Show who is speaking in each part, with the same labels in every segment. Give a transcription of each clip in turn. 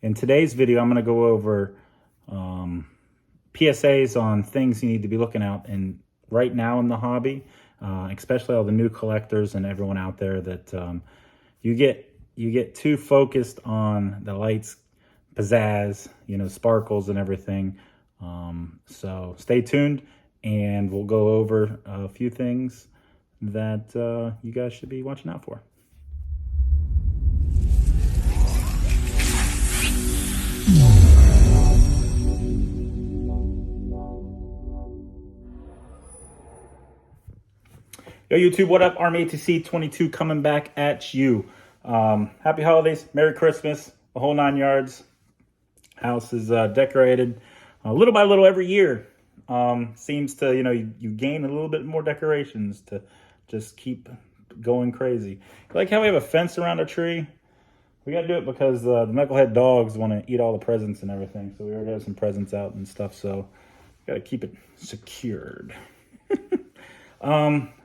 Speaker 1: In today's video, I'm going to go over PSAs on things you need to be looking out in right now in the hobby, especially all the new collectors and everyone out there that you get too focused on the lights, pizzazz, sparkles and everything. So stay tuned, and we'll go over a few things that you guys should be watching out for. Yo, YouTube, what up? Army ATC 22 coming back at you. Happy holidays, Merry Christmas, the whole 9 yards. House is decorated little by little every year. Seems to, you gain a little bit more decorations to just keep going crazy. Like how we have a fence around our tree. We got to do it because the knucklehead dogs want to eat all the presents and everything. So we already have some presents out and stuff. So got to keep it secured.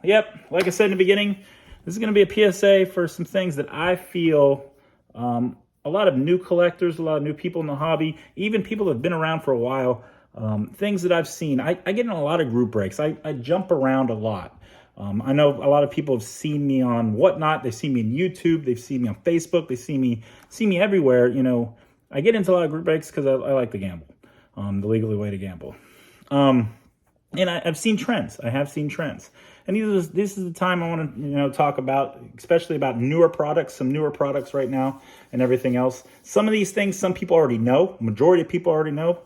Speaker 1: Yep, like I said in the beginning, this is going to be a PSA for some things that I feel a lot of new collectors, a lot of new people in the hobby, even people that have been around for a while, things that I've seen. I get in a lot of group breaks. I jump around a lot. I know a lot of people have seen me on Whatnot. They've seen me on YouTube. They've seen me on Facebook. They see me everywhere. I get into a lot of group breaks because I like to gamble, the legally way to gamble. And I've seen trends. I have seen trends. And this is the time I want to talk about, especially about newer products, some newer products right now and everything else. Some of these things, some people already know. Majority of people already know.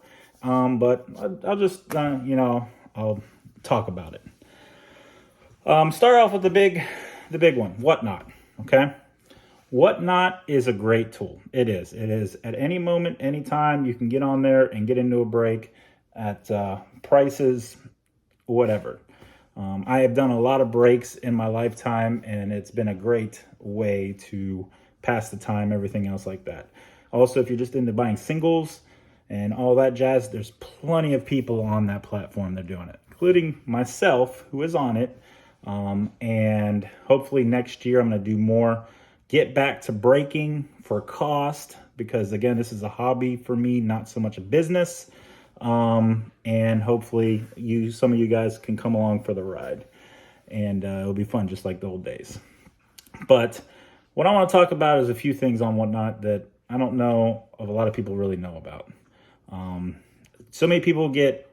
Speaker 1: But I'll just, I'll talk about it. Start off with the big one, Whatnot, okay? Whatnot is a great tool. It is. It is. At any moment, anytime, you can get on there and get into a break at prices, whatever. I have done a lot of breaks in my lifetime, and it's been a great way to pass the time, everything else like that. Also, if you're just into buying singles and all that jazz, there's plenty of people on that platform that are doing it, including myself, who is on it. And hopefully next year I'm going to do more, get back to breaking for cost, because again, this is a hobby for me, not so much a business. And hopefully some of you guys can come along for the ride, and it'll be fun, just like the old days. But what I want to talk about is a few things on Whatnot that I don't know of a lot of people really know about. So many people get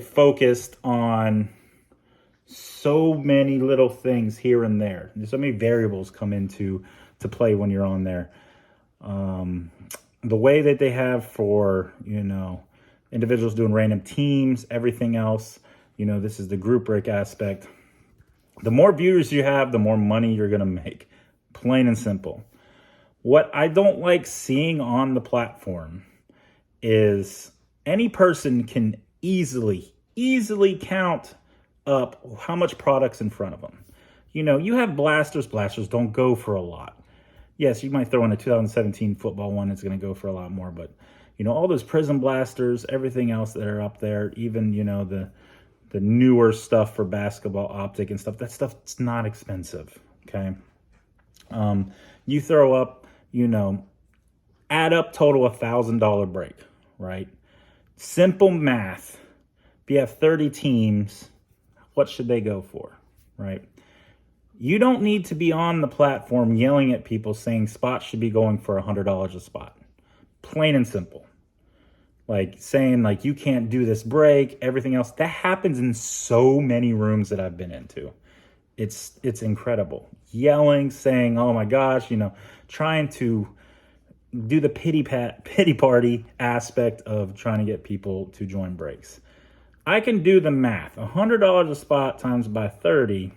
Speaker 1: focused on so many little things here and there. There's so many variables come into play when you're on there. The way that they have for, individuals doing random teams, everything else, this is the group break aspect. The more viewers you have, the more money you're going to make. Plain and simple. What I don't like seeing on the platform is any person can easily count up how much product's in front of them. You have blasters. Blasters don't go for a lot. Yes, you might throw in a 2017 football one. It's going to go for a lot more, but all those Prism blasters, everything else that are up there, even, the newer stuff for basketball optic and stuff, that stuff's not expensive, okay? You throw up, add up total $1,000 break, right? Simple math. If you have 30 teams, what should they go for, right? You don't need to be on the platform yelling at people saying spots should be going for $100 a spot. Plain and simple. Like saying you can't do this break, everything else. That happens in so many rooms that I've been into. It's incredible. Yelling, saying, oh my gosh, trying to do the pity party aspect of trying to get people to join breaks. I can do the math. $100 a spot times by 30,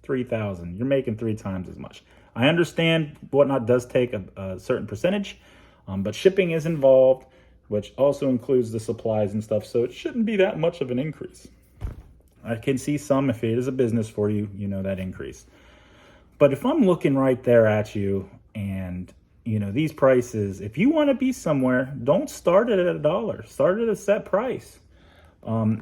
Speaker 1: 3,000. You're making 3 times as much. I understand Whatnot does take a certain percentage, but shipping is involved, which also includes the supplies and stuff, so it shouldn't be that much of an increase. I can see some, if it is a business for you, that increase. But if I'm looking right there at you and, these prices, if you want to be somewhere, don't start it at $1. Start at a set price,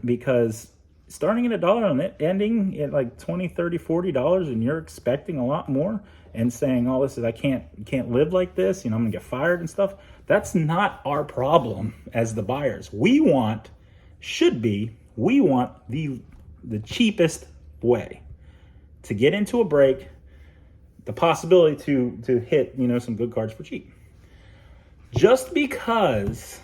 Speaker 1: because starting at $1 and it ending at like $20, $30, $40, and you're expecting a lot more and saying, oh, I can't live like this, I'm gonna get fired and stuff. That's not our problem as the buyers. We want the cheapest way to get into a break, the possibility to hit, some good cards for cheap. Just because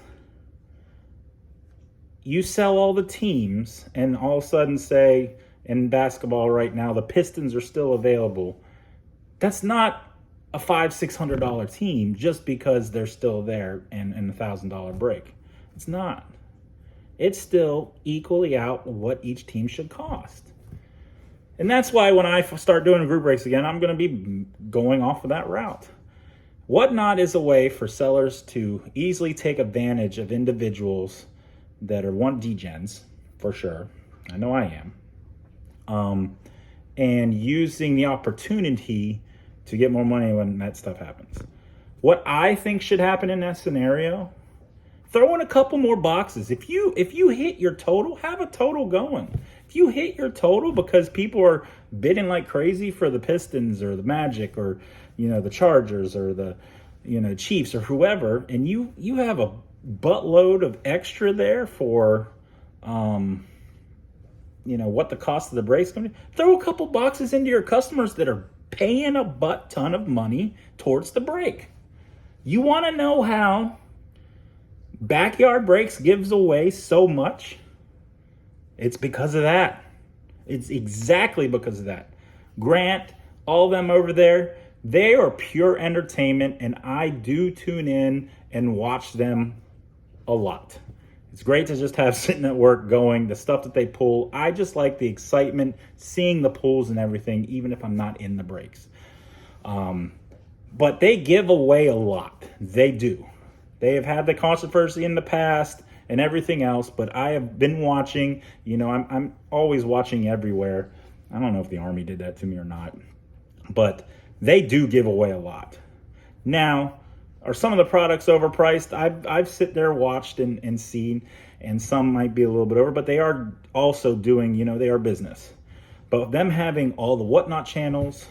Speaker 1: you sell all the teams and all of a sudden say in basketball right now, the Pistons are still available, that's not a $500-$600 team just because they're still there and a $1,000 break. It's not. It's still equally out what each team should cost. And that's why when I start doing group breaks again, I'm going to be going off of that route. Whatnot is a way for sellers to easily take advantage of individuals that are degens, for sure. I know I am. And using the opportunity to get more money when that stuff happens. What I think should happen in that scenario, throw in a couple more boxes. If you hit your total, have a total going. If you hit your total because people are bidding like crazy for the Pistons or the Magic or the Chargers or the Chiefs or whoever, and you have a buttload of extra there for what the cost of the break's going to be, throw a couple boxes into your customers that are paying a butt ton of money towards the break. You want to know how Backyard Breaks gives away so much? It's because of that. It's exactly because of that. Grant, all them over there, they are pure entertainment, and I do tune in and watch them a lot. It's great to just have Sitting at Work going, the stuff that they pull. I just like the excitement, seeing the pulls and everything, even if I'm not in the breaks. But they give away a lot. They do. They have had the controversy in the past and everything else, but I have been watching. I'm always watching everywhere. I don't know if the Army did that to me or not, but they do give away a lot. Now, are some of the products overpriced? I've sit there, watched and seen, and some might be a little bit over, but they are also doing, they are business. But them having all the Whatnot channels,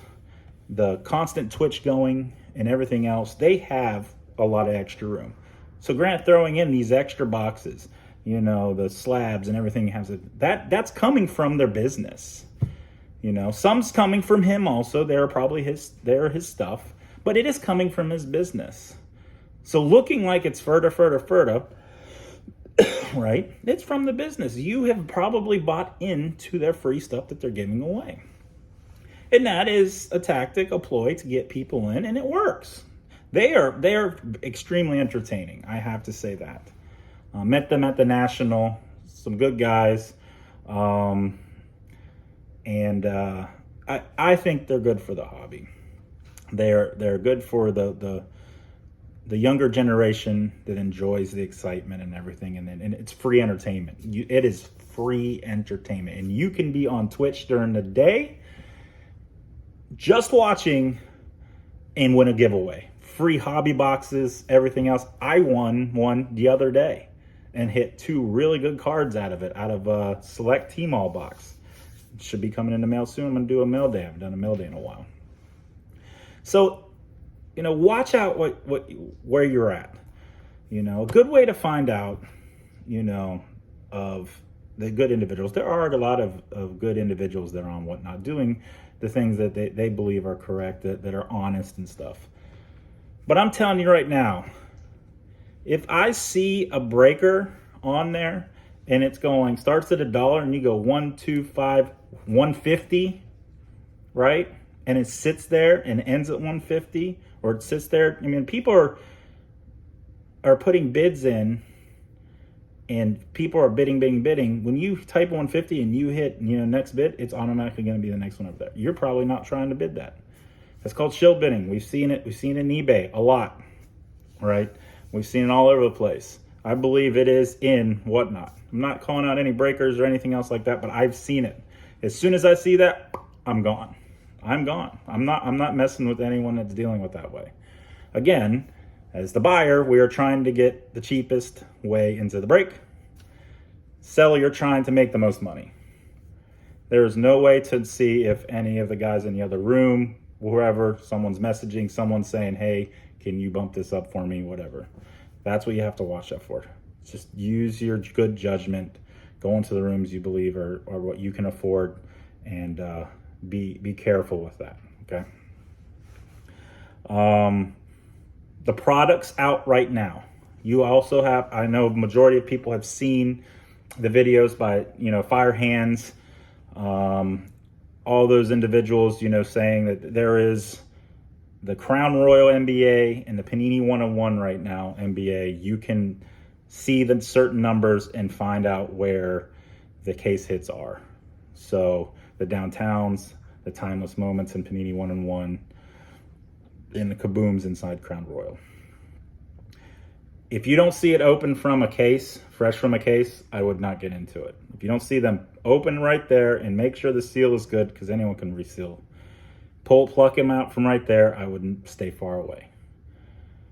Speaker 1: the constant Twitch going, and everything else, they have a lot of extra room. So Grant throwing in these extra boxes, the slabs and everything that's coming from their business. Some's coming from him also. They're his stuff, but it is coming from his business. So looking like it's further, right? It's from the business. You have probably bought into their free stuff that they're giving away. And that is a tactic, a ploy to get people in, and it works. They are extremely entertaining. I have to say that. Met them at the National, some good guys. And I think they're good for the hobby. They're good for the younger generation that enjoys the excitement and everything, and it's free entertainment. It is free entertainment, and you can be on Twitch during the day just watching and win a giveaway. Free hobby boxes, everything else. I won one the other day and hit 2 really good cards out of a select T-Mall box. It should be coming in the mail soon. I'm going to do a mail day. I haven't done a mail day in a while. So, watch out where you're at. A good way to find out, of the good individuals. There are a lot of good individuals that are on Whatnot doing the things that they believe are correct, that are honest and stuff. But I'm telling you right now, if I see a breaker on there and it's starts at $1 and you go 1, 2, 5, 150, right? And it sits there and ends at 150, or it sits there. People are putting bids in, and people are bidding. When you type 150 and you hit, next bid, it's automatically going to be the next one up there. You're probably not trying to bid that. That's called shill bidding. We've seen it. We've seen it in eBay a lot, right? We've seen it all over the place. I believe it is in Whatnot. I'm not calling out any breakers or anything else like that, but I've seen it. As soon as I see that, I'm gone. I'm not messing with anyone that's dealing with that way. Again, as the buyer, we are trying to get the cheapest way into the break. Seller, you're trying to make the most money. There is no way to see if any of the guys in the other room, wherever, someone's messaging, someone's saying, hey, can you bump this up for me, whatever. That's what you have to watch out for. Just use your good judgment. Go into the rooms you believe are what you can afford, and be careful with that, okay? The products out right now. You also have, I know majority of people have seen the videos by, Fire Hands, all those individuals, saying that there is the Crown Royal NBA and the Panini 101 right now NBA. You can see the certain numbers and find out where the case hits are. So the Downtowns, the Timeless Moments in Panini 101, and the Kabooms inside Crown Royal. If you don't see it open from a case, fresh from a case, I would not get into it. If you don't see them open right there, and make sure the seal is good, because anyone can reseal. Pluck them out from right there, I wouldn't stay far away.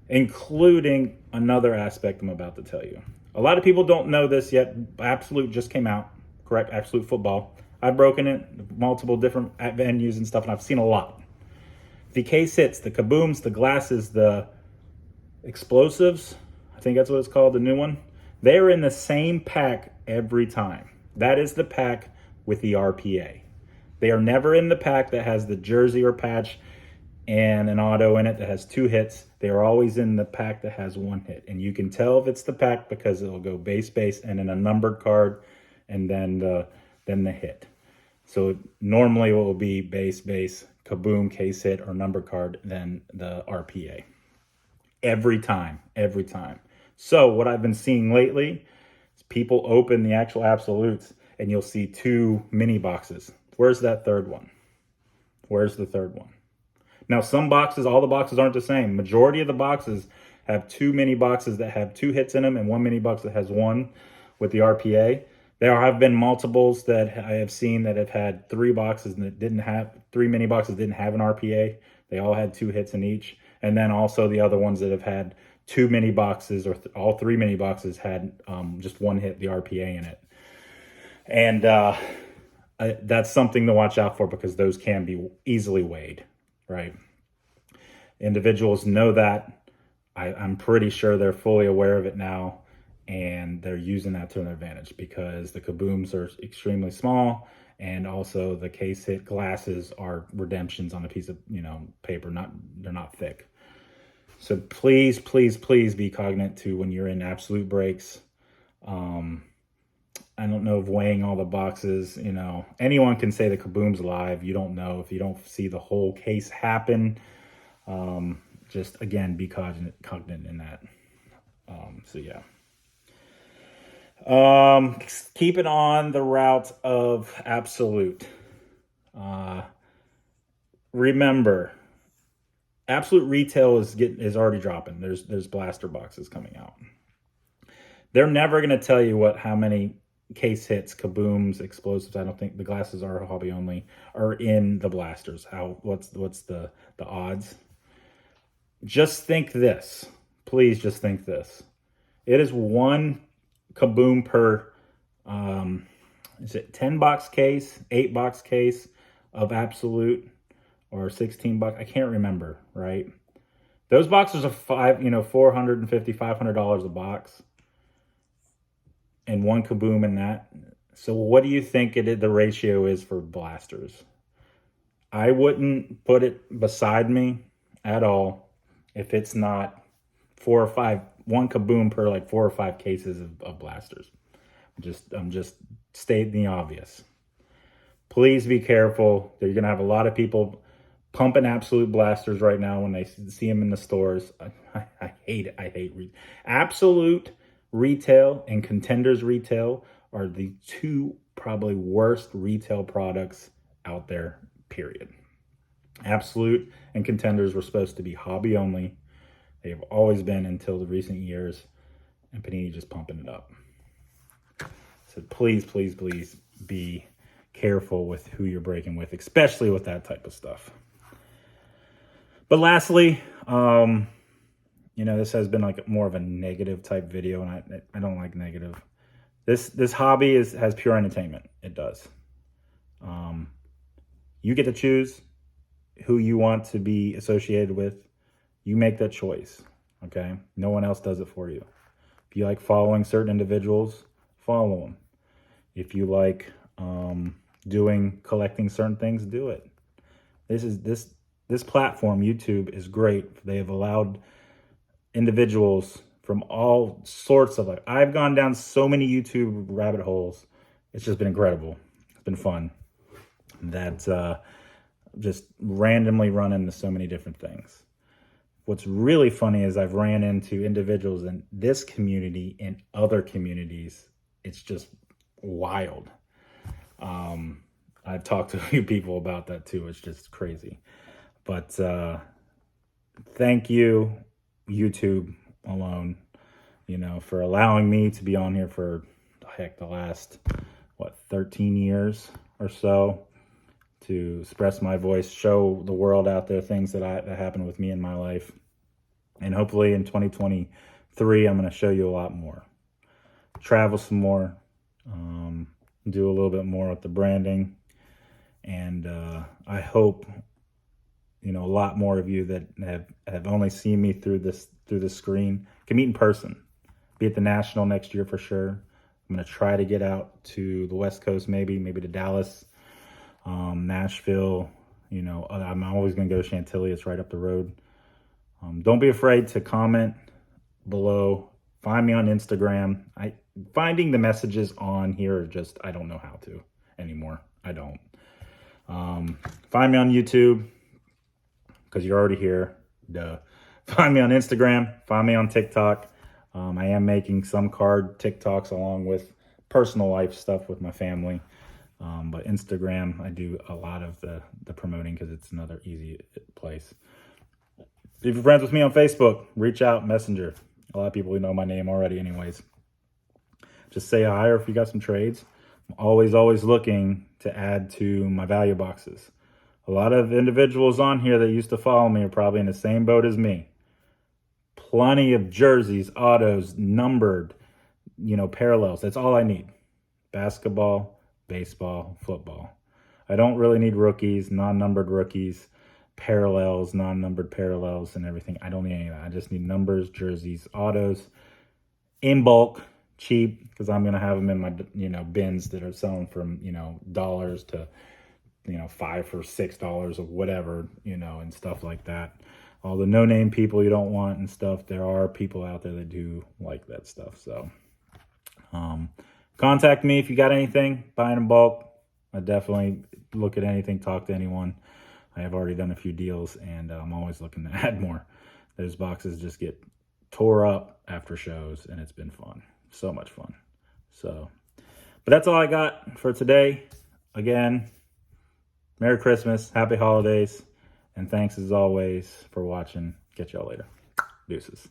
Speaker 1: Including another aspect I'm about to tell you. A lot of people don't know this yet. Absolute just came out, correct? Absolute Football. I've broken it, multiple different venues and stuff, and I've seen a lot. The case hits, the Kabooms, the glasses, the explosives, I think that's what it's called, the new one. They're in the same pack every time. That is the pack with the RPA. They are never in the pack that has the jersey or patch and an auto in it that has 2 hits. They are always in the pack that has 1 hit. And you can tell if it's the pack because it'll go base, and then a numbered card, and then the hit. So normally it will be base, Kaboom, case hit, or number card, then the RPA. Every time. So what I've been seeing lately is people open the actual absolutes and you'll see 2 mini boxes. Where's that third one? Where's the third one? Now, some boxes, all the boxes aren't the same. Majority of the boxes have 2 mini boxes that have 2 hits in them and 1 mini box that has 1 with the RPA. There have been multiples that I have seen that have had 3 boxes and that didn't have 3 mini boxes didn't have an RPA. They all had 2 hits in each. And then also the other ones that have had 2 mini boxes, or all 3 mini boxes had just 1 hit, the RPA in it. And that's something to watch out for, because those can be easily weighed, right? Individuals know that. I'm pretty sure they're fully aware of it now, and they're using that to their advantage, because the Kabooms are extremely small, and also the case hit glasses are redemptions on a piece of paper. They're not thick. So please be cognizant to when you're in absolute breaks. I don't know if weighing all the boxes, anyone can say the Kaboom's live. You don't know if you don't see the whole case happen. Just again, be cognizant in that. So yeah. Keep it on the route of absolute. Remember, absolute retail is already dropping. There's blaster boxes coming out. They're never going to tell you how many case hits, Kabooms, explosives. I don't think the glasses are hobby only, are in the blasters. What's the odds? Just think this. Please just think this. It is 1 Kaboom per, is it 10-box case, 8-box case of absolute, or 16-box? I can't remember, right? Those boxes are $450, $500 a box, and 1 Kaboom in that. So what do you think the ratio is for blasters? I wouldn't put it beside me at all if it's not 4 or 5, 1 Kaboom per 4 or 5 cases of blasters. I'm just stating the obvious. Please be careful. You're going to have a lot of people pumping absolute blasters right now when they see them in the stores. I hate it. I hate absolute retail and Contenders retail are the 2 probably worst retail products out there, period. Absolute and Contenders were supposed to be hobby only. They have always been until the recent years, and Panini just pumping it up. So please be careful with who you're breaking with, especially with that type of stuff. But lastly, this has been more of a negative type video, and I don't like negative. This hobby has pure entertainment. It does. You get to choose who you want to be associated with. You make that choice, okay? No one else does it for you. If you like following certain individuals, follow them. If you like collecting certain things, do it. This platform, YouTube, is great. They have allowed individuals from all sorts of, like, I've gone down so many YouTube rabbit holes. It's just been incredible. It's been fun. That just randomly run into so many different things. What's really funny is I've ran into individuals in this community and other communities. It's just wild. I've talked to a few people about that too. It's just crazy. But thank you, YouTube alone, for allowing me to be on here for, the last, 13 years or so, to express my voice, show the world out there things that happened with me in my life. And hopefully in 2023, I'm going to show you a lot more. Travel some more, do a little bit more with the branding. And I hope, a lot more of you that have only seen me through the screen can meet in person. Be at the National next year for sure. I'm going to try to get out to the West Coast, maybe to Dallas, Nashville. I'm always going to go to Chantilly. It's right up the road. Don't be afraid to comment below. Find me on Instagram. Finding the messages on here are just, I don't know how to anymore. I don't. Find me on YouTube, because you're already here. Duh. Find me on Instagram. Find me on TikTok. I am making some card TikToks along with personal life stuff with my family. But Instagram, I do a lot of the promoting because it's another easy place. If you're friends with me on Facebook, reach out, Messenger. A lot of people know my name already anyways. Just say hi, or if you got some trades. I'm always looking to add to my value boxes. A lot of individuals on here that used to follow me are probably in the same boat as me. Plenty of jerseys, autos, numbered, parallels. That's all I need. Basketball, baseball, football. I don't really need rookies, non-numbered rookies, parallels, non-numbered parallels, and everything. I don't need any of that. I just need numbers, jerseys, autos, in bulk, cheap, because I'm going to have them in my, bins that are selling from, dollars to, $5 or $6 or whatever, and stuff like that. All the no-name people you don't want and stuff, there are people out there that do like that stuff. So contact me if you got anything, buying in bulk. I definitely look at anything, talk to anyone. I have already done a few deals, and I'm always looking to add more. Those boxes just get tore up after shows, and it's been fun. So much fun. But that's all I got for today. Again, Merry Christmas, Happy Holidays, and thanks as always for watching. Catch y'all later. Deuces.